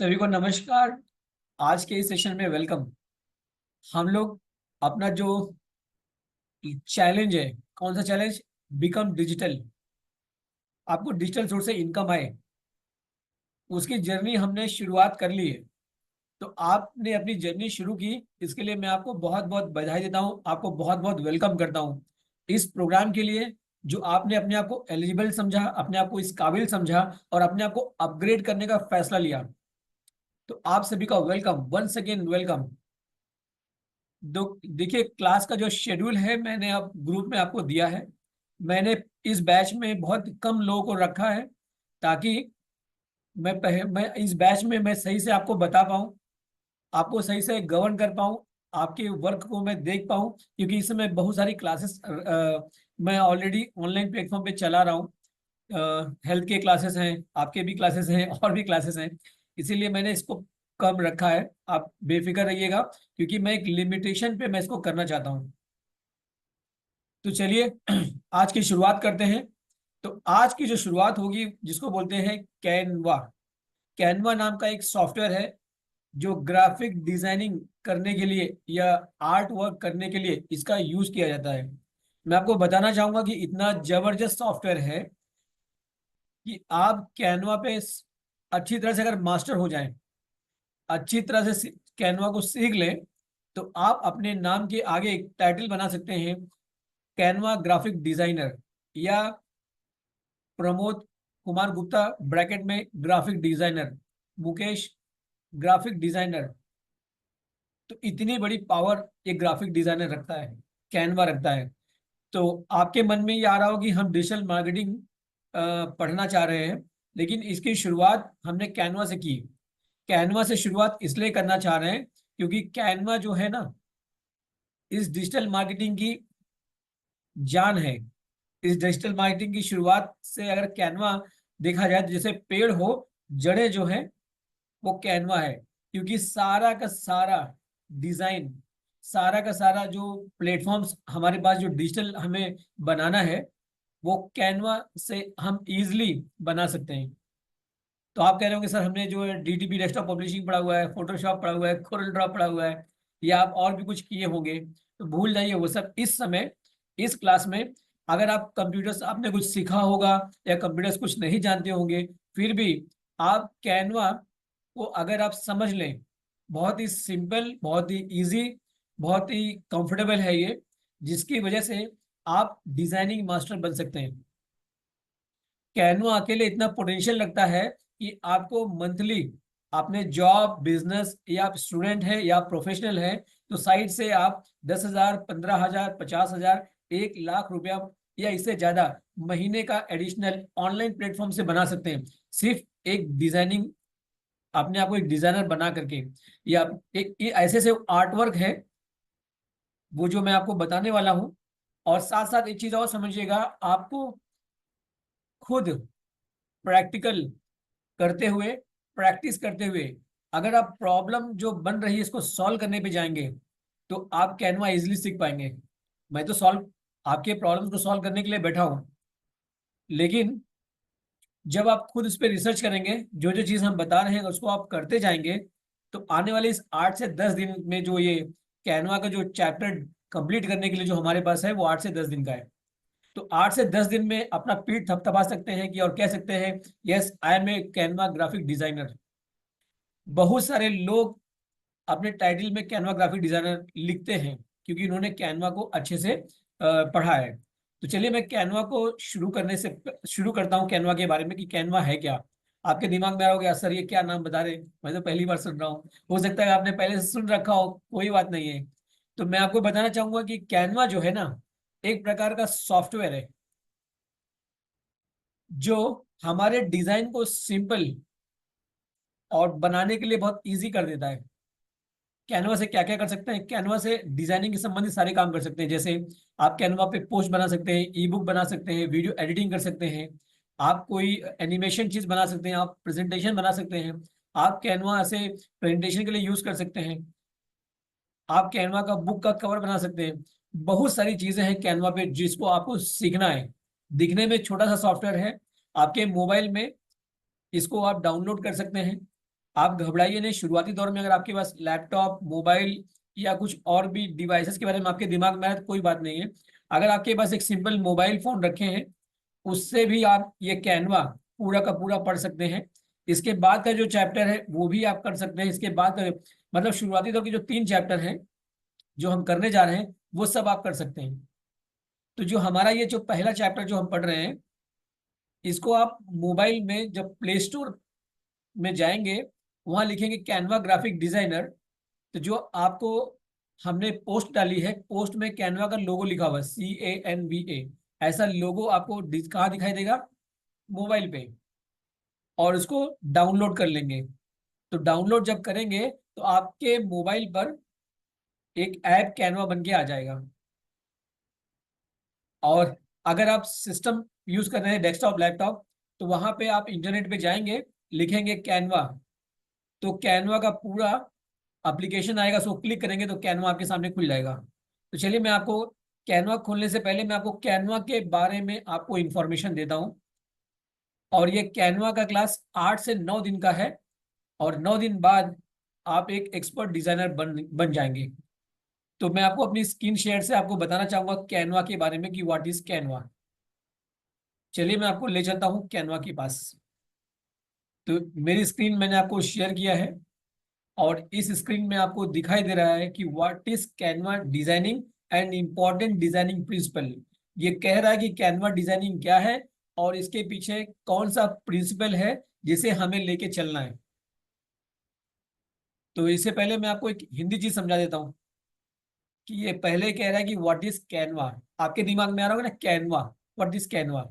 सभी को नमस्कार। आज के इस सेशन में वेलकम। हम लोग अपना जो चैलेंज है, कौन सा चैलेंज? Become digital. आपको डिजिटल सोर्स से इनकम आए, उसकी जर्नी हमने शुरुआत कर ली है। तो आपने अपनी जर्नी शुरू की, इसके लिए मैं आपको बहुत बहुत बधाई देता हूं, आपको बहुत बहुत वेलकम करता हूं इस प्रोग्राम के लिए। जो आपने अपने आप को एलिजिबल समझा, अपने आप को इस काबिल समझा और अपने आप को अपग्रेड करने का फैसला लिया, तो आप सभी का वेलकम, वंस अगेन वेलकम। दो देखिए, क्लास का जो शेड्यूल है मैंने अब ग्रुप में आपको दिया है। मैंने इस बैच में बहुत कम लोगों को रखा है, ताकि मैं इस बैच में मैं सही से आपको बता पाऊँ, आपको सही से गवर्न कर पाऊँ, आपके वर्क को मैं देख पाऊँ, क्योंकि इस समय बहुत सारी क्लासेस मैं ऑलरेडी ऑनलाइन प्लेटफॉर्म पे चला रहा हूँ। हेल्थ के क्लासेस हैं, आपके भी क्लासेस हैं और भी क्लासेस हैं, इसीलिए मैंने इसको कम रखा है। आप बेफिक्र रहिएगा, क्योंकि मैं एक लिमिटेशन पे मैं इसको करना चाहता हूँ। तो चलिए आज की शुरुआत करते हैं। तो आज की जो शुरुआत होगी, जिसको बोलते हैं कैनवा। कैनवा नाम का एक सॉफ्टवेयर है, जो ग्राफिक डिजाइनिंग करने के लिए या आर्ट वर्क करने के लिए इसका यूज किया जाता है। मैं आपको बताना चाहूंगा कि इतना जबरदस्त सॉफ्टवेयर है कि आप कैनवा पे अच्छी तरह से अगर मास्टर हो जाएं, अच्छी तरह से कैनवा को सीख लें, तो आप अपने नाम के आगे एक टाइटल बना सकते हैं, कैनवा ग्राफिक डिजाइनर, या प्रमोद कुमार गुप्ता ब्रैकेट में graphic designer, Mukesh graphic designer. तो इतनी बड़ी पावर एक ग्राफिक डिजाइनर रखता है, कैनवा रखता है। तो आपके मन में ये आ रहा हो कि हम डिजिटल मार्केटिंग पढ़ना चाह रहे हैं, लेकिन इसकी शुरुआत हमने कैनवा से की। कैनवा से शुरुआत इसलिए करना चाह रहे हैं क्योंकि कैनवा जो है ना, इस डिजिटल मार्केटिंग की जान है। इस डिजिटल मार्केटिंग की शुरुआत से अगर कैनवा देखा जाए, तो जैसे पेड़ हो, जड़ें जो है वो कैनवा है। क्योंकि सारा का सारा डिजाइन, सारा का सारा जो प्लेटफॉर्म्स हमारे पास जो डिजिटल हमें बनाना है, वो कैनवा से हम इजिली बना सकते हैं। तो आप कह रहे होंगे सर, हमने जो है डीटीपी डेस्कटॉप पब्लिशिंग पढ़ा हुआ है, फोटोशॉप पढ़ा हुआ है, कोरल ड्रॉ पढ़ा हुआ है, या आप और भी कुछ किए होंगे, तो भूल जाइए वो सब। इस समय इस क्लास में अगर आप कंप्यूटर्स आपने कुछ सीखा होगा या कंप्यूटर्स कुछ नहीं जानते होंगे, फिर भी आप कैनवा को अगर आप समझ लें, बहुत ही सिंपल, बहुत ही इजी, बहुत ही कंफर्टेबल है ये, जिसकी वजह से आप डिजाइनिंग मास्टर बन सकते हैं। कैनवा अकेले इतना पोटेंशियल लगता है कि आपको मंथली, आपने जॉब, बिजनेस, या आप स्टूडेंट है या प्रोफेशनल है, तो साइड से आप 10,000, 15,000, 50,000, 1 लाख रुपया या इससे ज्यादा महीने का एडिशनल ऑनलाइन प्लेटफॉर्म से बना सकते हैं, सिर्फ एक डिजाइनिंग, अपने आप को एक डिजाइनर बना करके। या एक ऐसे से आर्ट वर्क है वो जो मैं आपको बताने वाला हूँ। और साथ साथ एक चीज और समझिएगा, आपको खुद प्रैक्टिकल करते हुए, प्रैक्टिस करते हुए, अगर आप प्रॉब्लम जो बन रही है इसको सॉल्व करने पे जाएंगे, तो आप कैनवा इजिली सीख पाएंगे। मैं तो सॉल्व आपके प्रॉब्लम्स को सॉल्व करने के लिए बैठा हूं, लेकिन जब आप खुद इस पे रिसर्च करेंगे, जो जो चीज हम बता रहे हैं उसको आप करते जाएंगे, तो आने वाले इस 8 से 10 दिन में जो ये कैनवा का जो चैप्टर कंप्लीट करने के लिए जो हमारे पास है, वो 8 से 10 दिन का है। तो 8 से 10 दिन में अपना पीठ थपथपा सकते हैं कि और कह सकते हैं, yes I am a Canva graphic designer. बहुत सारे लोग अपने टाइटल में कैनवा ग्राफिक डिजाइनर लिखते हैं, क्योंकि उन्होंने कैनवा को अच्छे से पढ़ा है। तो चलिए मैं कैनवा को शुरू करता हूँ कैनवा के बारे में कि कैनवा है क्या। आपके दिमाग में आ रहा होगा, सर ये क्या नाम बता रहे, मैं तो पहली बार सुन रहा हूँ। हो सकता है आपने पहले से सुन रखा हो, कोई बात नहीं है। तो मैं आपको बताना चाहूंगा कि कैनवा जो है ना, एक प्रकार का सॉफ्टवेयर है, जो हमारे डिजाइन को सिंपल और बनाने के लिए बहुत इजी कर देता है। कैनवा से क्या क्या कर सकते हैं? कैनवा से डिजाइनिंग के संबंधित सारे काम कर सकते हैं। जैसे आप कैनवा पे पोस्ट बना सकते हैं, ई बुक बना सकते हैं, वीडियो एडिटिंग कर सकते हैं, आप कोई एनिमेशन चीज बना सकते हैं, आप प्रेजेंटेशन बना सकते हैं, आप कैनवा से प्रेजेंटेशन के लिए यूज कर सकते हैं, आप कैनवा का बुक का कवर बना सकते हैं। बहुत सारी चीजें हैं कैनवा पे जिसको आपको सीखना है। दिखने में छोटा सा सॉफ्टवेयर है, आपके मोबाइल में इसको आप डाउनलोड कर सकते हैं, आप घबराइए नहीं। शुरुआती दौर में अगर आपके पास लैपटॉप, मोबाइल या कुछ और भी डिवाइसेस के बारे में आपके दिमाग में आए तो कोई बात नहीं है। अगर आपके पास एक सिंपल मोबाइल फोन रखे हैं, उससे भी आप ये कैनवा पूरा का पूरा पढ़ सकते हैं। इसके बाद का जो चैप्टर है वो भी आप कर सकते हैं। इसके बाद का मतलब शुरुआती दौर के जो 3 चैप्टर हैं जो हम करने जा रहे हैं वो सब आप कर सकते हैं। तो जो हमारा ये जो पहला चैप्टर जो हम पढ़ रहे हैं, इसको आप मोबाइल में जब प्ले स्टोर में जाएंगे, वहां लिखेंगे कैनवा ग्राफिक डिजाइनर। तो जो आपको हमने पोस्ट डाली है, पोस्ट में कैनवा का लोगो लिखा हुआ है, CANVA। ऐसा लोगो आपको कहाँ दिखाई देगा? मोबाइल पे। और उसको डाउनलोड कर लेंगे। तो डाउनलोड जब करेंगे तो आपके मोबाइल पर एक ऐप कैनवा बन के आ जाएगा। और अगर आप सिस्टम यूज कर रहे हैं, डेस्कटॉप, लैपटॉप, तो वहां पे आप इंटरनेट पे जाएंगे, लिखेंगे कैनवा, तो कैनवा का पूरा एप्लीकेशन आएगा। उसको क्लिक करेंगे तो कैनवा आपके सामने खुल जाएगा। तो चलिए मैं आपको कैनवा खोलने से पहले मैं आपको कैनवा के बारे में आपको इंफॉर्मेशन देता हूँ। और ये कैनवा का क्लास 8 से 9 दिन का है। और 9 दिन बाद आप एक एक्सपर्ट डिजाइनर बन बन जाएंगे। तो मैं आपको अपनी स्क्रीन शेयर से आपको बताना चाहूंगा कैनवा के बारे में कि व्हाट इज कैनवा। चलिए मैं आपको ले चलता हूँ कैनवा के पास। तो मेरी स्क्रीन मैंने आपको शेयर किया है। और इस स्क्रीन में आपको दिखाई दे रहा है कि what is Canva designing and important designing principle. ये कह रहा है कि कैनवा डिजाइनिंग क्या है और इसके पीछे कौन सा प्रिंसिपल है जिसे हमें लेके चलना है। तो इससे पहले मैं आपको एक हिंदी चीज समझा देता हूँ कि ये पहले कह रहा है कि व्हाट इज कैनवा। आपके दिमाग में आ रहा होगा ना कैनवा, व्हाट इज कैनवा।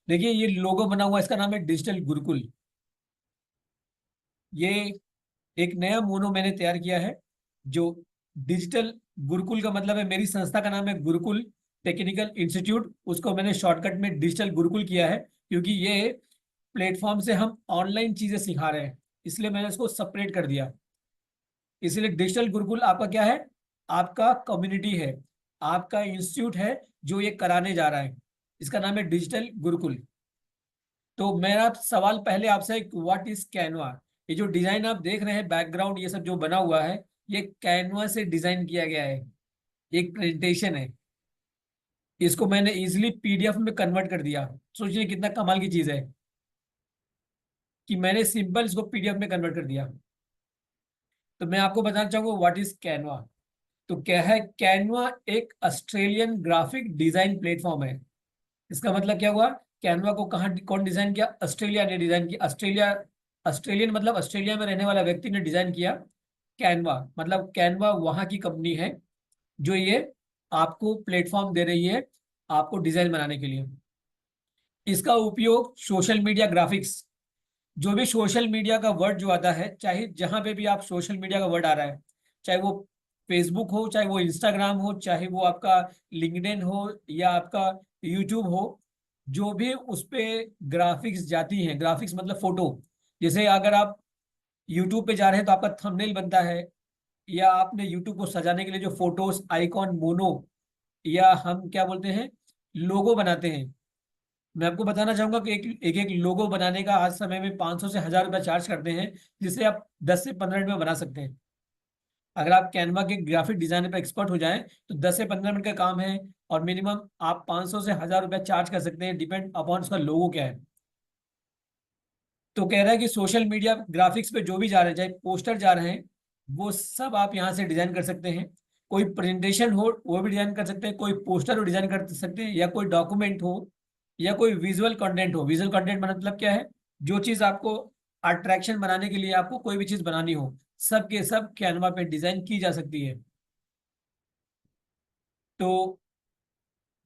देखिए ये लोगो बना हुआ है, इसका नाम है डिजिटल गुरुकुल। ये एक नया मोनो मैंने तैयार किया है जो डिजिटल गुरुकुल का मतलब है, मेरी संस्था का नाम है गुरुकुल टेक्निकल इंस्टीट्यूट। उसको मैंने शॉर्टकट में डिजिटल गुरुकुल किया है क्योंकि ये प्लेटफॉर्म से हम ऑनलाइन चीजें सिखा रहे हैं, इसलिए मैंने इसको सेपरेट कर दिया। इसलिए डिजिटल गुरुकुल आपका क्या है? आपका कम्युनिटी है, आपका इंस्टीट्यूट है जो ये कराने जा रहा है। इसका नाम है डिजिटल गुरुकुल। तो मेरा सवाल पहले आपसे, व्हाट इज कैनवा? ये जो डिजाइन आप देख रहे हैं, बैकग्राउंड ये सब जो बना हुआ है, ये कैनवा से डिजाइन किया गया है। एक प्रेजेंटेशन है, इसको मैंने इजिली PDF में कन्वर्ट कर दिया। सोचिए कितना कमाल की चीज है कि मैंने सिंपल इसको PDF में कन्वर्ट कर दिया। तो मैं आपको बताना चाहूंगा व्हाट इज कैनवा। तो क्या है कैनवा? एक ऑस्ट्रेलियन ग्राफिक डिजाइन प्लेटफॉर्म है। इसका मतलब क्या हुआ? कैनवा को कहाँ कौन डिजाइन किया? ऑस्ट्रेलिया ने डिजाइन किया। ऑस्ट्रेलिया, ऑस्ट्रेलियन मतलब ऑस्ट्रेलिया में रहने वाला व्यक्ति ने डिजाइन किया कैनवा। मतलब कैनवा वहां की कंपनी है जो ये आपको प्लेटफॉर्म दे रही है आपको डिजाइन बनाने के लिए। इसका उपयोग सोशल मीडिया ग्राफिक्स, जो भी सोशल मीडिया का वर्ड जो आता है, चाहे जहां पे भी आप सोशल मीडिया का वर्ड आ रहा है, चाहे वो फेसबुक हो, चाहे वो इंस्टाग्राम हो, चाहे वो आपका लिंक्डइन हो या आपका यूट्यूब हो, जो भी उस पे ग्राफिक्स जाती हैं, ग्राफिक्स मतलब फोटो। जैसे अगर आप यूट्यूब पे जा रहे हैं तो आपका थंबनेल बनता है, या आपने यूट्यूब को सजाने के लिए जो फोटोज, आइकॉन, मोनो, या हम क्या बोलते हैं, लोगो बनाते हैं। मैं आपको बताना चाहूंगा कि एक लोगो बनाने का आज समय में 500 से 1000 रुपया चार्ज करते हैं, जिसे आप 10 से 15 मिनट में बना सकते हैं। अगर आप कैनवा के ग्राफिक डिजाइनर पर एक्सपर्ट हो जाएं तो 10 से 15 मिनट का काम है। और मिनिमम आप 500 से 1000 रुपया चार्ज कर सकते हैं, डिपेंड अपॉन उसका लोगो क्या है। तो कह रहा है कि सोशल मीडिया ग्राफिक्स पे जो भी जा रहे हैं, चाहे पोस्टर जा रहे हैं, वो सब आप यहाँ से डिजाइन कर सकते हैं। कोई प्रेजेंटेशन हो वो भी डिजाइन कर सकते हैं, कोई पोस्टर हो डिजाइन कर सकते हैं, या कोई डॉक्यूमेंट हो, या कोई विजुअल कंटेंट हो। विजुअल कंटेंट मतलब क्या है? जो चीज आपको अट्रैक्शन बनाने के लिए आपको कोई भी चीज बनानी हो, सब के सब कैनवा पे डिजाइन की जा सकती है। तो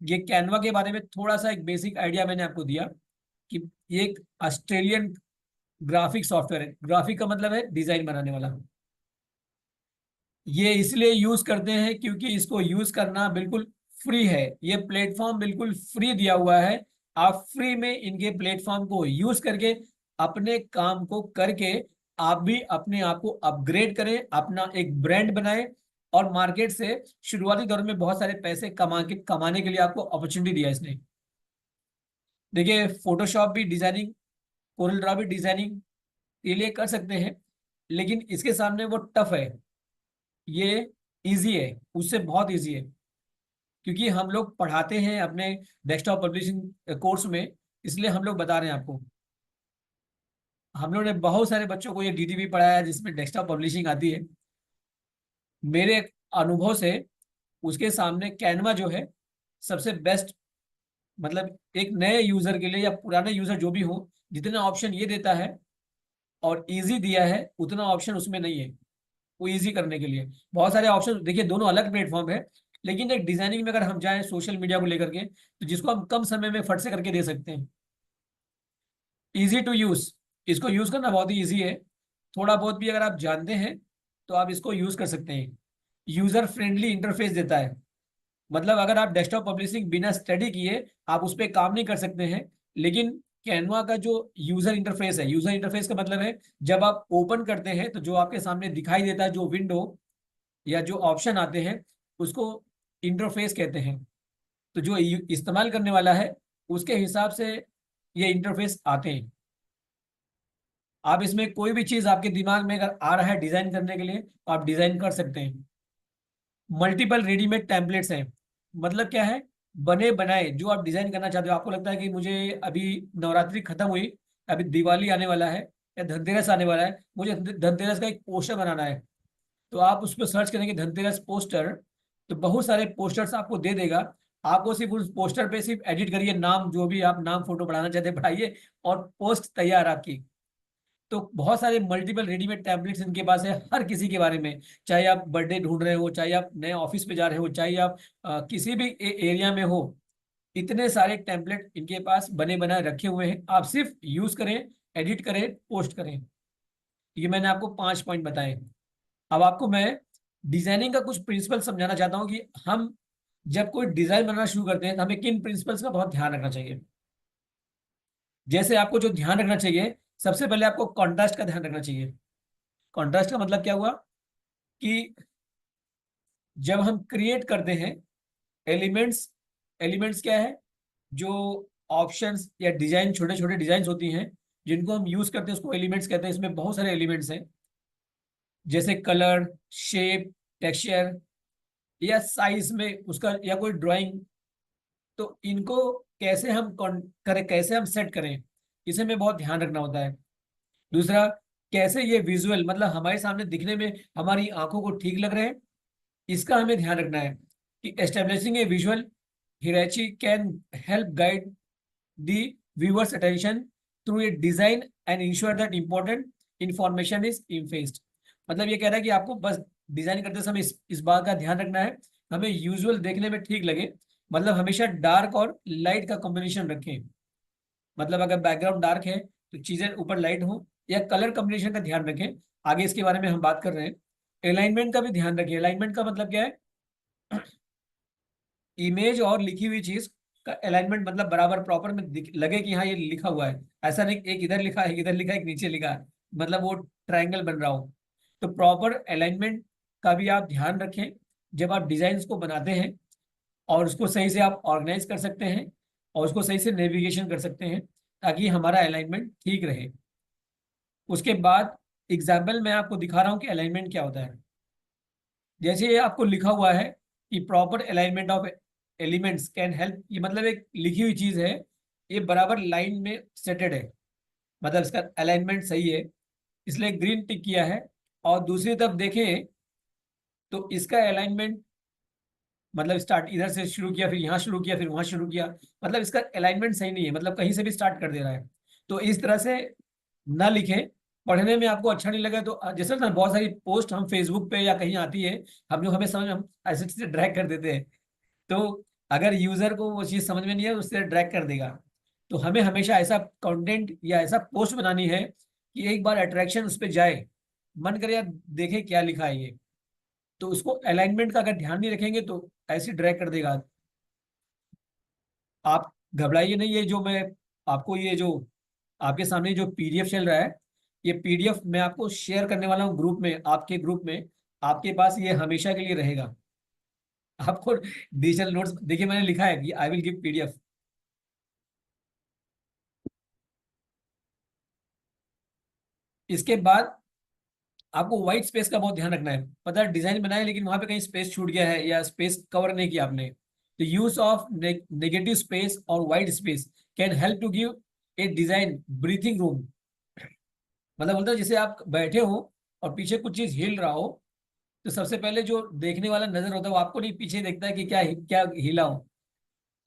ये कैनवा के बारे में थोड़ा सा एक बेसिक आइडिया मैंने आपको दिया कि ये एक ऑस्ट्रेलियन ग्राफिक सॉफ्टवेयर है। ग्राफिक का मतलब है डिजाइन बनाने वाला। ये इसलिए यूज करते हैं क्योंकि इसको यूज करना बिल्कुल फ्री है। ये प्लेटफॉर्म बिल्कुल फ्री दिया हुआ है। आप फ्री में इनके प्लेटफॉर्म को यूज करके अपने काम को करके आप भी अपने आप को अपग्रेड करें, अपना एक ब्रांड बनाएं, और मार्केट से शुरुआती दौर में बहुत सारे पैसे कमाने के लिए आपको अपॉर्चुनिटी दिया इसने। देखिए फोटोशॉप भी डिजाइनिंग, कोरल ड्रॉ भी डिजाइनिंग के लिए कर सकते हैं, लेकिन इसके सामने वो टफ है, ये इजी है, उससे बहुत इजी है। क्योंकि हम लोग पढ़ाते हैं अपने डेस्कटॉप पब्लिशिंग कोर्स में, इसलिए हम लोग बता रहे हैं आपको। हम लोग ने बहुत सारे बच्चों को ये डीटीपी पढ़ाया है जिसमें डेस्कटॉप पब्लिशिंग आती है। मेरे अनुभव से उसके सामने कैनवा जो है सबसे बेस्ट, मतलब एक नए यूजर के लिए या पुराने यूजर जो भी हो, जितना ऑप्शन ये देता है और इजी दिया है उतना ऑप्शन उसमें नहीं है। वो इजी करने के लिए बहुत सारे ऑप्शन, देखिए दोनों अलग प्लेटफॉर्म है, लेकिन एक डिजाइनिंग में अगर हम जाएं सोशल मीडिया को लेकर के, तो जिसको हम कम समय में फट से करके दे सकते हैं, इजी टू यूज, इसको यूज करना बहुत ही इजी है। थोड़ा बहुत भी अगर आप जानते हैं तो आप इसको यूज कर सकते हैं। यूजर फ्रेंडली इंटरफेस देता है, मतलब अगर आप डेस्कटॉप पब्लिशिंग बिना स्टडी किए आप उस पर काम नहीं कर सकते हैं। लेकिन कैनवा का जो यूजर इंटरफेस है, यूजर इंटरफेस का मतलब है जब आप ओपन करते हैं तो जो आपके सामने दिखाई देता है, जो विंडो या जो ऑप्शन आते हैं, उसको इंटरफेस कहते हैं। तो जो इस्तेमाल करने वाला है उसके हिसाब से ये इंटरफेस आते हैं। आप इसमें कोई भी चीज आपके दिमाग में अगर आ रहा है डिजाइन करने के लिए तो आप डिजाइन कर सकते हैं। मल्टीपल रेडीमेड टेम्पलेट्स हैं, मतलब क्या है, बने बनाए जो आप डिजाइन करना चाहते हो। आपको लगता है कि मुझे अभी नवरात्रि खत्म हुई, अभी दिवाली आने वाला है या धनतेरस आने वाला है, मुझे धनतेरस का एक पोस्टर बनाना है। तो आप उस पर सर्च करेंगे धनतेरस पोस्टर, तो बहुत सारे पोस्टर्स आपको दे देगा। आपको सिर्फ उस पोस्टर पे सिर्फ एडिट करिए, नाम जो भी आप नाम फोटो बढ़ाना चाहते हैं बढ़ाइए, और पोस्ट तैयार आपकी। तो बहुत सारे मल्टीपल रेडीमेड टैबलेट्स इनके पास है हर किसी के बारे में। चाहे आप बर्थडे ढूंढ रहे हो, चाहे आप नए ऑफिस पे जा रहे हो, चाहे आप किसी भी एरिया में हो, इतने सारे टेम्पलेट इनके पास बने बनाए रखे हुए हैं। आप सिर्फ यूज करें, एडिट करें, पोस्ट करें। ये मैंने आपको 5 पॉइंट बताए। अब आपको मैं डिजाइनिंग का कुछ प्रिंसिपल समझाना चाहता हूँ कि हम जब कोई डिजाइन बनाना शुरू करते हैं तो हमें किन प्रिंसिपल्स का बहुत ध्यान रखना चाहिए। जैसे आपको जो ध्यान रखना चाहिए, सबसे पहले आपको कॉन्ट्रास्ट का ध्यान रखना चाहिए। कॉन्ट्रास्ट का मतलब क्या हुआ कि जब हम क्रिएट करते हैं एलिमेंट्स, एलिमेंट्स क्या है, जो ऑप्शंस या डिजाइन, छोटे छोटे डिजाइन होती हैं जिनको हम यूज करते हैं उसको एलिमेंट्स कहते हैं। इसमें बहुत सारे एलिमेंट्स हैं, जैसे कलर, शेप, टेक्सचर या साइज में उसका, या कोई ड्राइंग। तो इनको कैसे हम करें, कैसे हम सेट करें, इसे में बहुत ध्यान रखना होता है। दूसरा, कैसे ये विजुअल, मतलब हमारे सामने दिखने में हमारी आंखों को ठीक लग रहे हैं, इसका हमें ध्यान रखना है। कि establishing a visual hierarchy can help guide the viewer's attention through a design and ensure that important information is emphasised. मतलब ये कह रहा है कि आपको बस डिजाइन करते समय इस बात का ध्यान रखना है, हमें यूजुअल देखने में ठीक लगे। मतलब हमेशा डार्क और लाइट का कॉम्बिनेशन रखें। मतलब अगर बैकग्राउंड डार्क है तो चीजें ऊपर लाइट हो, या कलर कॉम्बिनेशन का ध्यान रखें। आगे इसके बारे में हम बात कर रहे हैं। अलाइनमेंट का भी ध्यान रखें। अलाइनमेंट का मतलब क्या है, इमेज और लिखी हुई चीज का अलाइनमेंट, मतलब बराबर प्रॉपर में लगे कि हाँ ये लिखा हुआ है। ऐसा नहीं एक इधर लिखा है, एक इधर लिखा है, एक नीचे लिखा है, मतलब वो ट्रायंगल बन रहा हो। तो प्रॉपर अलाइनमेंट का भी आप ध्यान रखें जब आप डिजाइन को बनाते हैं, और उसको सही से आप ऑर्गेनाइज कर सकते हैं और उसको सही से नेविगेशन कर सकते हैं, ताकि हमारा अलाइनमेंट ठीक रहे। उसके बाद एग्जाम्पल मैं आपको दिखा रहा हूँ कि अलाइनमेंट क्या होता है। जैसे ये आपको लिखा हुआ है कि proper alignment of elements can help, ये मतलब एक लिखी हुई चीज है, ये बराबर लाइन में सेटेड है, मतलब इसका अलाइनमेंट सही है, इसलिए ग्रीन टिक किया है। और दूसरी तरफ देखें तो इसका अलाइनमेंट, मतलब स्टार्ट इधर से शुरू किया, फिर यहाँ शुरू किया, फिर वहां शुरू किया, मतलब इसका अलाइनमेंट सही नहीं है, मतलब कहीं से भी स्टार्ट कर दे रहा है। तो इस तरह से ना लिखें। पढ़ने में आपको अच्छा नहीं लगा तो जैसे ना बहुत सारी पोस्ट हम फेसबुक पे या कहीं आती है, हम जो हमें समझ, हम ऐसे से ड्रैग कर देते हैं। तो अगर यूजर को वो चीज समझ में नहीं है, उससे ड्रैग कर देगा। तो हमें हमेशा ऐसा कंटेंट या ऐसा पोस्ट बनानी है कि एक बार अट्रैक्शन उस पर जाए, मन करे यार देखे क्या लिखा है ये। तो उसको अलाइनमेंट का अगर ध्यान नहीं रखेंगे तो ऐसे ड्रैग कर देगा। आप घबराइए नहीं, ये जो मैं आपको, ये जो आपके सामने जो पीडीएफ चल रहा है, ये पीडीएफ मैं आपको शेयर करने वाला हूँ ग्रुप में, आपके ग्रुप में। आपके पास ये हमेशा के लिए रहेगा। आपको डिजिटल नोट्स, देखिए मैंने लिखा है कि आई विल गिव पीडीएफ। इसके बाद आपको व्हाइट स्पेस का बहुत ध्यान रखना है। पता है डिजाइन बनाए लेकिन वहां पे कहीं स्पेस छूट गया है या स्पेस कवर नहीं किया आपने, तो यूज ऑफ नेगेटिव स्पेस और white space can help to give a design breathing room. मतलब बोलते हैं जैसे आप बैठे हो और पीछे कुछ चीज हिल रहा हो, तो सबसे पहले जो देखने वाला नजर होता है वो आपको नहीं, पीछे देखता है कि क्या क्या हिला हो,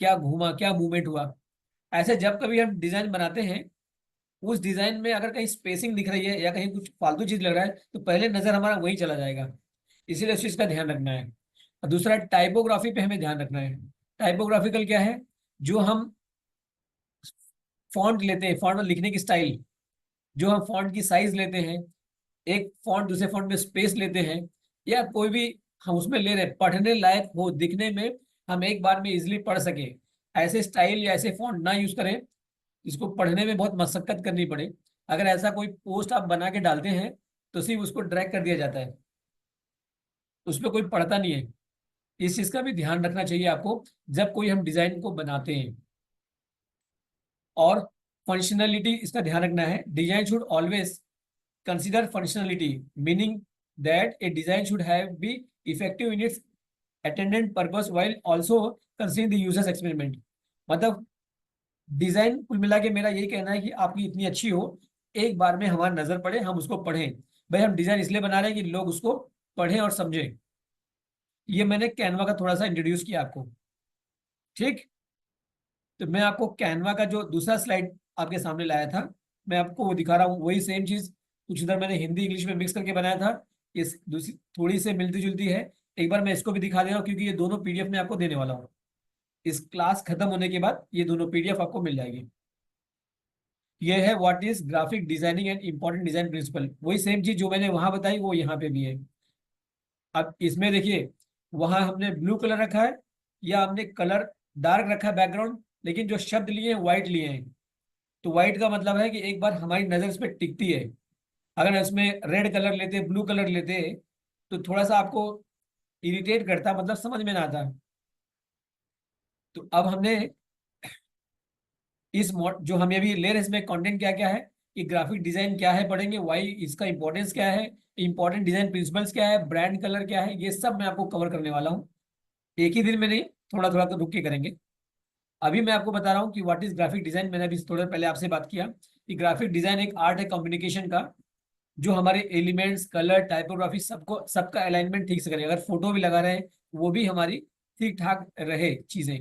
क्या घूमा, क्या मूवमेंट हुआ। ऐसे जब कभी हम डिजाइन बनाते हैं, उस डिजाइन में अगर कहीं स्पेसिंग दिख रही है या कहीं कुछ फालतू चीज लग रहा है, तो पहले नजर हमारा वहीं चला जाएगा। इसीलिए उस चीज का ध्यान रखना है। और दूसरा, टाइपोग्राफी पे हमें ध्यान रखना है। टाइपोग्राफिकल क्या है? जो हम फॉन्ट लेते हैं, फॉन्ट में लिखने की स्टाइल, जो हम फॉन्ट की साइज लेते हैं, एक फॉन्ट दूसरे फॉन्ट में स्पेस लेते हैं, या कोई भी हम उसमें ले रहे हैं, पढ़ने लायक हो, दिखने में हम एक बार में इजिली पढ़ सके, ऐसे स्टाइल या ऐसे फॉन्ट ना यूज करें इसको पढ़ने में बहुत मशक्कत करनी पड़े। अगर ऐसा कोई पोस्ट आप बना के डालते हैं तो सिर्फ उसको ड्रैग कर दिया जाता है, उस पर कोई पढ़ता नहीं है। इस चीज का भी ध्यान रखना चाहिए आपको जब कोई हम डिजाइन को बनाते हैं। और फंक्शनलिटी, इसका ध्यान रखना है। Design should always consider functionality, meaning that A design should have be effective in its attendant purpose while also considering the users experiment. मतलब डिजाइन कुल मिला के मेरा यही कहना है कि आपकी इतनी अच्छी हो, एक बार में हमारी नजर पड़े, हम उसको पढ़ें। भाई हम डिजाइन इसलिए बना रहे हैं कि लोग उसको पढ़ें और समझें। ये मैंने कैनवा का थोड़ा सा इंट्रोड्यूस किया आपको। ठीक, तो मैं आपको कैनवा का जो दूसरा स्लाइड आपके सामने लाया था, मैं आपको वो दिखा रहा हूँ। वही सेम चीज कुछ इधर मैंने हिंदी इंग्लिश में मिक्स करके बनाया था। इस दूसरी थोड़ी से मिलती जुलती है। एक बार मैं इसको भी दिखा दे रहा हूँ क्योंकि ये दोनों पीडीएफ में आपको देने वाला हूँ। इस क्लास खत्म होने के बाद ये दोनों पीडीएफ आपको मिल जाएगी। ये है what is graphic designing and important design principle. वही सेम चीज जो मैंने वहां बताई वो यहाँ पे भी है। अब इसमें देखिए, वहां हमने ब्लू कलर रखा है या हमने कलर डार्क रखा है बैकग्राउंड, लेकिन जो शब्द लिए हैं व्हाइट लिए हैं। तो व्हाइट का मतलब है कि एक बार हमारी नजर इस पर टिकती है। अगर इसमें रेड कलर लेते, ब्लू कलर लेते, तो थोड़ा सा आपको इरिटेट करता, मतलब समझ में ना आता। तो अब हमने इस जो हम अभी ले रहे हैं इसमें कंटेंट क्या क्या है, कि ग्राफिक डिजाइन क्या है पढ़ेंगे, वाई इसका इंपॉर्टेंस क्या है, इंपॉर्टेंट डिजाइन प्रिंसिपल्स क्या है, ब्रांड कलर क्या है, ये सब मैं आपको कवर करने वाला हूँ। एक ही दिन में नहीं, थोड़ा थोड़ा तो रुक के करेंगे। अभी मैं आपको बता रहा हूँ कि व्हाट इज ग्राफिक डिजाइन। मैंने अभी थोड़ा पहले आपसे बात किया कि ग्राफिक डिजाइन एक आर्ट है कम्युनिकेशन का, जो हमारे एलिमेंट्स, कलर, टाइपोग्राफी सबको, सबका अलाइनमेंट ठीक से करें। अगर फोटो भी लगा रहे हैं वो भी हमारी ठीक ठाक रहे चीजें।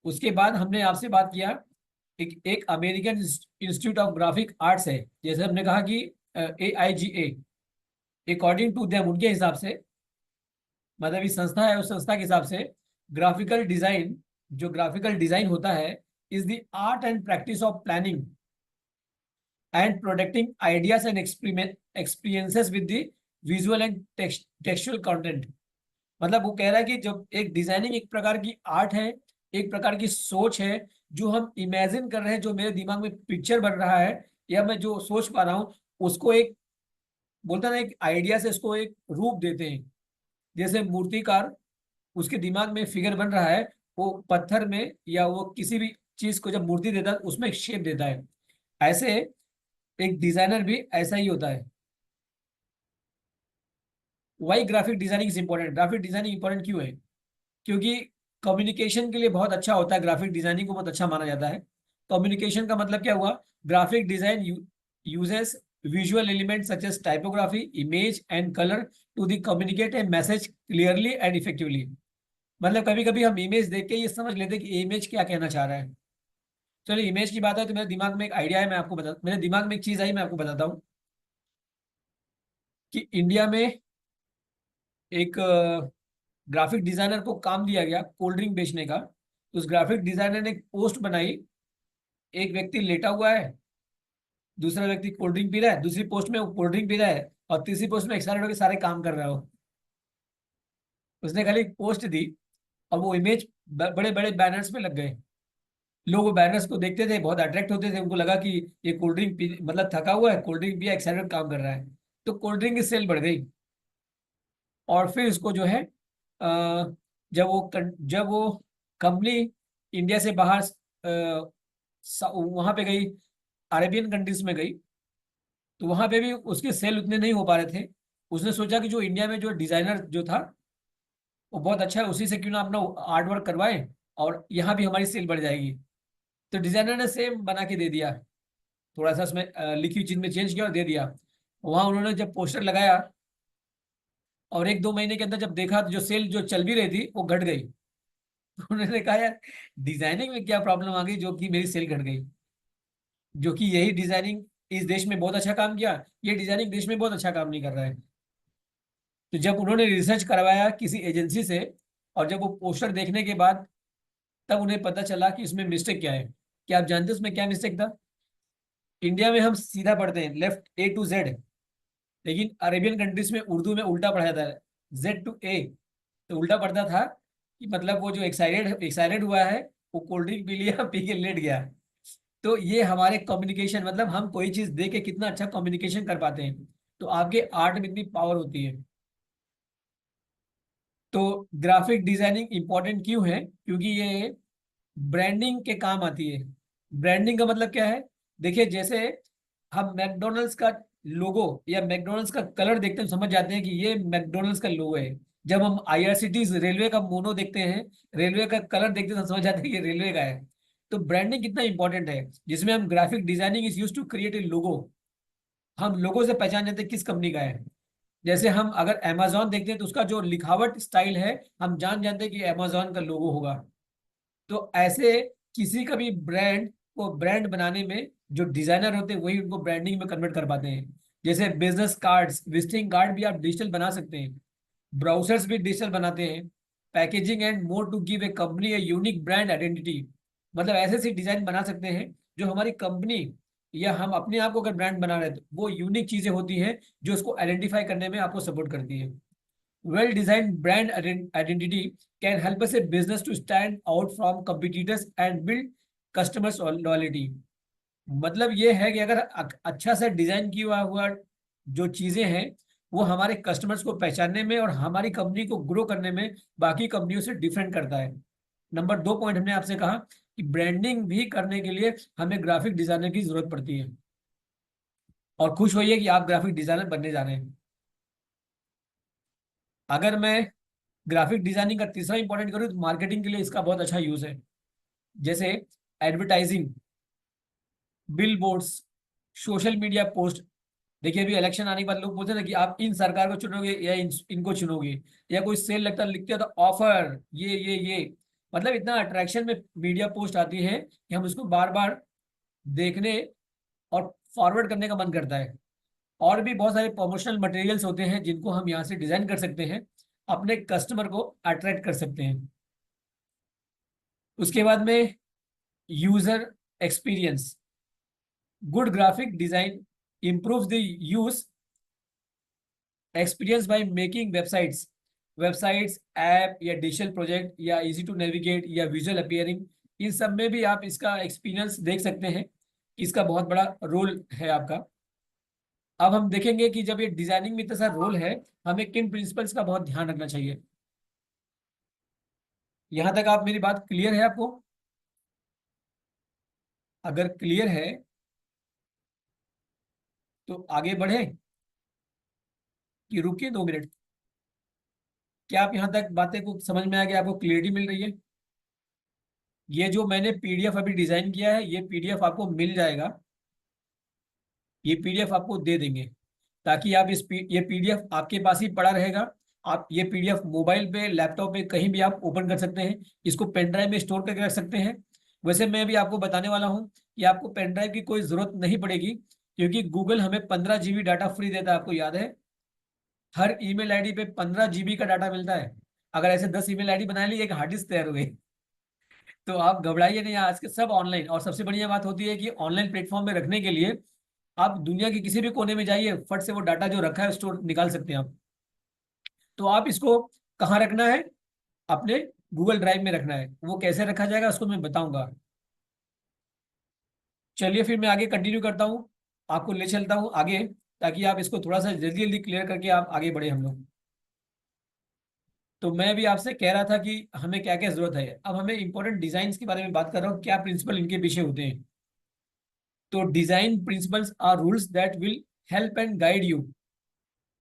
उसके बाद हमने आपसे बात किया, एक American institute of graphic arts है, जैसे हमने कहा कि AIGA, अकॉर्डिंग टू देम, उनके हिसाब से, मतलब इस संस्था है, उस संस्था के हिसाब से ग्राफिकल डिजाइन, जो ग्राफिकल डिजाइन होता है, is the art and practice of planning and प्रोडक्टिंग ideas and experiences with the visual and textual content. मतलब वो कह रहा है कि जब एक डिजाइनिंग एक प्रकार की आर्ट है, एक प्रकार की सोच है, जो हम इमेजिन कर रहे हैं, जो मेरे दिमाग में पिक्चर बन रहा है या मैं जो सोच पा रहा हूँ, उसको एक, बोलता ना, एक आइडिया से उसको एक रूप देते हैं। जैसे मूर्तिकार, उसके दिमाग में फिगर बन रहा है, वो पत्थर में या वो किसी भी चीज को जब मूर्ति देता है उसमें एक शेप देता है। ऐसे एक डिजाइनर भी ऐसा ही होता है। Why graphic designing is important. Graphic designing important क्यों है? क्योंकि कम्युनिकेशन के लिए बहुत अच्छा होता है, ग्राफिक डिजाइनिंग को बहुत अच्छा माना जाता है। कम्युनिकेशन का मतलब क्या हुआ? Graphic design uses visual elements such as typography, image and color to the communicate a message clearly and effectively। मतलब कभी कभी हम इमेज देख के ये समझ लेते हैं कि इमेज क्या कहना चाह रहा है। चलिए, इमेज की बात है तो मेरे दिमाग में एक आइडिया है, मैं आपको बता, मेरे दिमाग में एक चीज आई, मैं आपको बताता हूँ कि इंडिया में एक ग्राफिक डिजाइनर को काम दिया गया कोल्ड ड्रिंक बेचने का। तो उस ग्राफिक डिजाइनर ने एक पोस्ट बनाई, एक व्यक्ति लेटा हुआ है, दूसरा व्यक्ति कोल्ड ड्रिंक पी रहा है, दूसरी पोस्ट में वो कोल्ड ड्रिंक पी रहा है, और तीसरी पोस्ट में एक्साइटेड होकर सारे काम कर रहा हो। उसने खाली एक पोस्ट दी और वो इमेज बड़े बड़े बैनर्स में लग गए। लोग वो बैनर्स को देखते थे, बहुत अट्रैक्ट होते थे, उनको लगा कि ये कोल्ड ड्रिंक पी, मतलब थका हुआ है, कोल्ड ड्रिंक पिया, एक्साइटेड काम कर रहा है। तो कोल्ड ड्रिंक की सेल बढ़ गई। और फिर उसको जो है जब वो कंपनी इंडिया से बाहर वहां पे गई, अरेबियन कंट्रीज में गई, तो वहां पे भी उसके सेल उतने नहीं हो पा रहे थे। उसने सोचा कि जो इंडिया में जो डिजाइनर जो था वो बहुत अच्छा है, उसी से क्यों ना अपना आर्ट वर्क करवाए और यहाँ भी हमारी सेल बढ़ जाएगी। तो डिजाइनर ने सेम बना के दे दिया, थोड़ा सा उसमें लिखी हुई चीज में चेंज किया और दे दिया। वहां उन्होंने जब पोस्टर लगाया और 1-2 महीने के अंदर जब देखा तो जो सेल जो चल भी रही थी वो घट गई। तो उन्होंने कहा यार डिजाइनिंग में क्या प्रॉब्लम आ गई जो कि मेरी सेल घट गई, जो कि यही डिजाइनिंग इस देश में बहुत अच्छा काम किया, ये डिजाइनिंग देश में बहुत अच्छा काम नहीं कर रहा है। तो जब उन्होंने रिसर्च करवाया किसी एजेंसी से और जब वो पोस्टर देखने के बाद तब उन्हें पता चला कि इसमें मिस्टेक क्या है। क्या आप जानते हैं उसमें क्या मिस्टेक था? इंडिया में हम सीधा पढ़ते हैं लेफ्ट ए टू जेड, लेकिन अरेबियन कंट्रीज में उर्दू में उल्टा पढ़ा जाता है, जेड टू ए। तो उल्टा पढ़ता था कि मतलब वो जो एक्साइटेड एक्साइटेड हुआ है वो कोल्ड ड्रिंक पी लिया पी के लेट गया। तो ये हमारे कम्युनिकेशन, मतलब हम कोई चीज दे के कितना अच्छा कम्युनिकेशन कर पाते हैं, तो आपके आर्ट में इतनी पावर होती है। तो ग्राफिक डिजाइनिंग इंपॉर्टेंट क्यों है? क्योंकि ये ब्रांडिंग के काम आती है। ब्रांडिंग का मतलब क्या है? देखिए जैसे हम मैकडोनल्ड्स का लोगो या मैकडोनल्ड्स का कलर देखते हैं समझ जाते हैं कि ये मैकडोनल्ड्स का लोगो है। जब हम आईआरसीटीज रेलवे का मोनो देखते हैं, रेलवे का कलर देखते हैं तो समझ जाते हैं कि ये रेलवे का है। तो ब्रांडिंग कितना इंपॉर्टेंट है, जिसमें हम graphic designing is use to create a logo. हम लोगों से पहचान जाते हैं किस कंपनी का है। जैसे हम अगर अमेजोन देखते हैं तो उसका जो लिखावट स्टाइल है हम जान जाते हैं कि अमेजोन का लोगो होगा। तो ऐसे किसी का भी ब्रांड को ब्रांड बनाने में जो डिजाइनर होते हैं वही उनको ब्रांडिंग में कन्वर्ट कर पाते हैं। जैसे बिजनेस कार्ड्स, विजिटिंग कार्ड भी आप डिजिटल बना सकते हैं, ब्राउजर्स भी डिजिटल बनाते हैं, packaging and more to give a company a unique brand identity. मतलब ऐसे ऐसे डिजाइन बना सकते हैं जो हमारी कंपनी या हम अपने आप को अगर ब्रांड बना रहे हैं तो वो यूनिक चीजें होती हैं जो उसको आइडेंटिफाई करने में आपको सपोर्ट करती है। Well designed brand identity can help us a business to stand out from competitors and build customers loyalty। मतलब ये है कि अगर अच्छा सा डिजाइन किया हुआ जो चीजें हैं वो हमारे कस्टमर्स को पहचानने में और हमारी कंपनी को ग्रो करने में बाकी कंपनियों से डिफरेंट करता है। नंबर 2 पॉइंट हमने आपसे कहा कि ब्रांडिंग भी करने के लिए हमें ग्राफिक डिजाइनर की जरूरत पड़ती है। और खुश होइए कि आप ग्राफिक डिजाइनर बनने जा रहे हैं। अगर मैं ग्राफिक डिजाइनिंग का तीसरा इंपॉर्टेंट करूँ तो मार्केटिंग के लिए इसका बहुत अच्छा यूज है। जैसे advertising, bill boards, social media post. देखिए अभी इलेक्शन आने के बाद लोग बोलते हैं ना कि आप इन सरकार को चुनोगे या इनको चुनोगे, या कोई सेल लगता लिखते हो तो ऑफर ये मतलब इतना अट्रैक्शन में मीडिया पोस्ट आती है कि हम उसको बार बार देखने और फॉरवर्ड करने का मन करता है। और भी बहुत सारे प्रमोशनल मटेरियल्स होते हैं जिनको हम यहाँ से डिजाइन कर सकते हैं, अपने कस्टमर को अट्रैक्ट कर सकते हैं। उसके बाद में user experience, good graphic design improves the use experience by making websites app या डिजिटल प्रोजेक्ट या इजी टू नेविगेट या विजुअल अपीयरिंग, इन सब में भी आप इसका एक्सपीरियंस देख सकते हैं कि इसका बहुत बड़ा रोल है आपका। अब हम देखेंगे कि जब ये डिजाइनिंग में इतना सा रोल है हमें किन प्रिंसिपल्स का बहुत ध्यान रखना चाहिए। यहां तक आप मेरी बात क्लियर है आपको? अगर क्लियर है तो आगे बढ़े कि रुकिए 2 मिनट? क्या आप यहाँ तक बातें को समझ में आ गया, आपको क्लियरिटी मिल रही है? ये जो मैंने पीडीएफ अभी डिजाइन किया है ये पीडीएफ आपको मिल जाएगा, ये पीडीएफ आपको दे देंगे ताकि आप ये पीडीएफ आपके पास ही पड़ा रहेगा। आप ये पीडीएफ मोबाइल पे लैपटॉप पे कहीं भी आप ओपन कर सकते हैं, इसको पेन ड्राइव में स्टोर करके रख सकते हैं। वैसे मैं भी आपको बताने वाला हूँ कि आपको पेन ड्राइव की कोई जरूरत नहीं पड़ेगी, क्योंकि गूगल हमें 15 GB डाटा फ्री देता है, आपको याद है? हर ईमेल आईडी पे 15 GB का डाटा मिलता है। अगर ऐसे 10 ईमेल आईडी बना ली एक हार्ड डिस्क तैयार हो गई। तो आप घबराइए नहीं, आज के सब ऑनलाइन। और सबसे बढ़िया बात होती है कि ऑनलाइन प्लेटफॉर्म में रखने के लिए आप दुनिया के किसी भी कोने में जाइए, फट से वो डाटा जो रखा है स्टोर निकाल सकते हैं आप। तो आप इसको कहाँ रखना है? अपने गूगल ड्राइव में रखना है। वो कैसे रखा जाएगा उसको मैं बताऊंगा। चलिए फिर मैं आगे कंटिन्यू करता हूँ, आपको ले चलता हूँ आगे, ताकि आप इसको थोड़ा सा जल्दी जल्दी क्लियर करके आप आगे बढ़े हम लोग। तो मैं भी आपसे कह रहा था कि हमें क्या क्या जरूरत है। अब हमें इंपॉर्टेंट डिजाइन के बारे में बात कर रहा हूँ, क्या प्रिंसिपल इनके पीछे होते हैं। तो design principles are rules that will help and guide you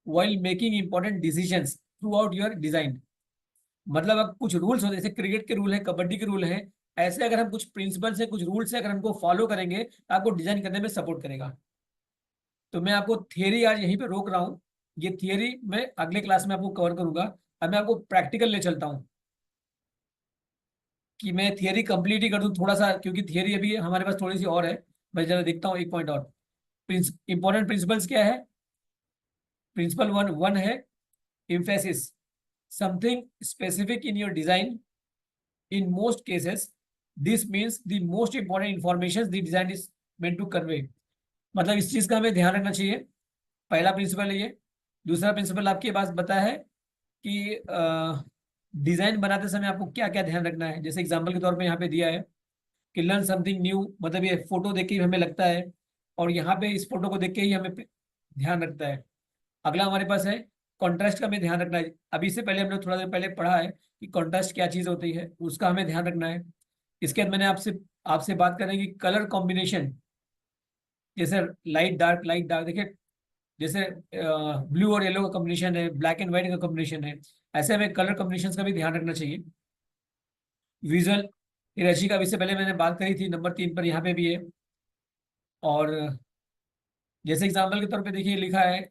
while making important decisions throughout your design. मतलब अब कुछ रूल्स होते हैं, जैसे क्रिकेट के रूल है, कबड्डी के रूल है, ऐसे अगर हम कुछ प्रिंसिपल्स है, कुछ रूल्स है, अगर हमको फॉलो करेंगे तो आपको डिजाइन करने में सपोर्ट करेगा। तो मैं आपको थियरी आज यहीं पे रोक रहा हूँ, ये थियरी मैं अगले क्लास में आपको कवर करूंगा। अब मैं आपको प्रैक्टिकल ले चलता हूँ कि मैं थियरी कंप्लीट ही कर दूं थोड़ा सा, क्योंकि थियरी अभी हमारे पास थोड़ी सी और है। मैं जरा देखता हूँ एक पॉइंट और। इंपॉर्टेंट प्रिंसिपल्स क्या है? प्रिंसिपल वन वन है emphasis, something specific in your design. In most cases, this means the most important information the design is meant to convey. मतलब इस चीज का हमें ध्यान रखना चाहिए। पहला प्रिंसिपल है ये। दूसरा प्रिंसिपल आपके पास बता है कि डिजाइन बनाते समय आपको क्या क्या ध्यान रखना है। जैसे एग्जांपल के तौर पे यहाँ पे दिया है कि लर्न समथिंग न्यू, मतलब ये फोटो देख के ही हमें लगता है, और यहाँ पे इस फोटो को देख के ही हमें ध्यान रखता है। अगला हमारे पास है कॉन्ट्रास्ट का हमें ध्यान रखना है। अभी से पहले हमने थोड़ा देर पहले पढ़ा है कि कॉन्ट्रास्ट क्या चीज होती है, उसका हमें ध्यान रखना है। इसके बाद मैंने आपसे आपसे बात करेंगे कलर कॉम्बिनेशन, जैसे लाइट डार्क देखिए, जैसे ब्लू और येलो का कॉम्बिनेशन है, ब्लैक एंड व्हाइट का कॉम्बिनेशन है, ऐसे हमें कलर कॉम्बिनेशन का भी ध्यान रखना चाहिए। विजुअल एनर्जी का इससे पहले मैंने बात करी थी, नंबर 3 पर यहाँ पे भी है। और जैसे एग्जाम्पल के तौर पे देखिए लिखा है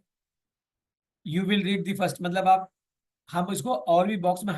you will read the first, मतलब आप, हम इसको और भी बॉक्स में